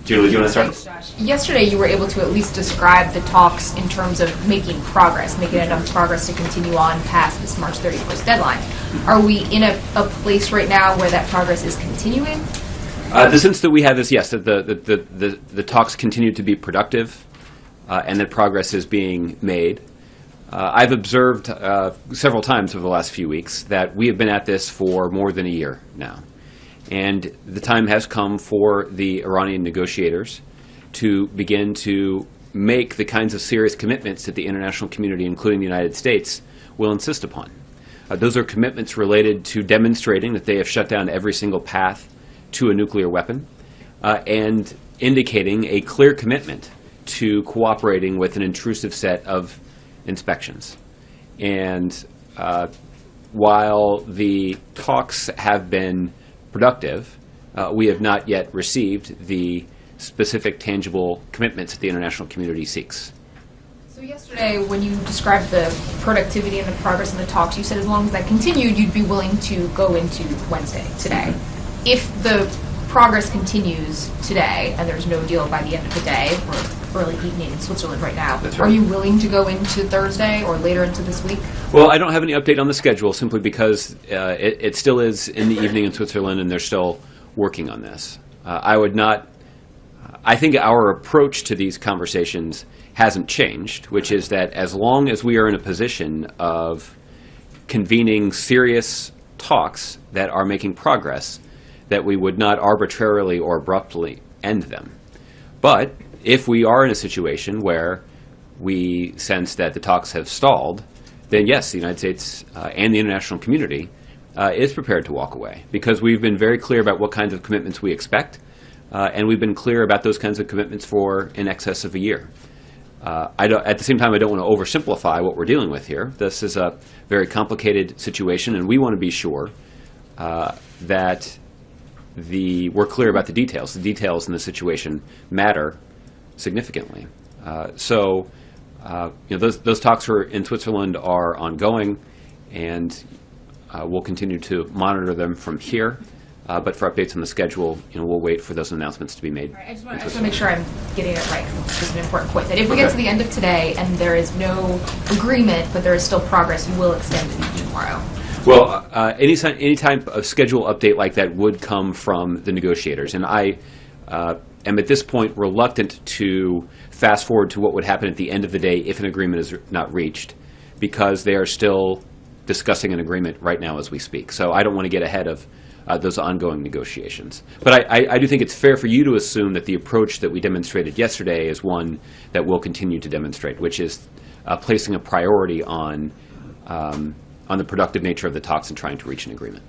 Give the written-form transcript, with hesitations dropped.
Julie, do you want to start? Thanks, Josh. Yesterday, you were able to at least describe the talks in terms of making progress, making enough progress to continue on past this March 31st deadline. Are we in a place right now where that progress is continuing? The sense that we have is, yes, that the talks continue to be productive and that progress is being made. I've observed several times over the last few weeks that we have been at this for more than a year now. And the time has come for the Iranian negotiators to begin to make the kinds of serious commitments that the international community, including the United States, will insist upon. Those are commitments related to demonstrating that they have shut down every single path to a nuclear weapon and indicating a clear commitment to cooperating with an intrusive set of inspections. And while the talks have been productive, we have not yet received the specific tangible commitments that the international community seeks. So yesterday, when you described the productivity and the progress in the talks, you said as long as that continued, you'd be willing to go into Wednesday, today. If the progress continues today, and there's no deal by the end of the day, we're early evening in Switzerland right now, That's right. Are you willing to go into Thursday or later into this week? Well, I don't have any update on the schedule simply because it still is in the evening in Switzerland and they're still working on this. I think our approach to these conversations hasn't changed, which is that as long as we are in a position of convening serious talks that are making progress, that we would not arbitrarily or abruptly end them. But if we are in a situation where we sense that the talks have stalled, then yes, the United States and the international community is prepared to walk away, because we've been very clear about what kinds of commitments we expect, and we've been clear about those kinds of commitments for in excess of a year. At the same time, I don't want to oversimplify what we're dealing with here. This is a very complicated situation, and we want to be sure that we're clear about the details. The details in the situation matter significantly. Those talks in Switzerland are ongoing, and we'll continue to monitor them from here. But for updates on the schedule, we'll wait for those announcements to be made. Right, I just want to make sure I'm getting it right, because this is an important point. That if we get to the end of today and there is no agreement, but there is still progress, you will extend it tomorrow. Well, any type of schedule update like that would come from the negotiators, and I am at this point reluctant to fast forward to what would happen at the end of the day if an agreement is not reached, because they are still discussing an agreement right now as we speak. So I don't want to get ahead of those ongoing negotiations. But I do think it's fair for you to assume that the approach that we demonstrated yesterday is one that we'll continue to demonstrate, which is placing a priority on the productive nature of the talks and trying to reach an agreement.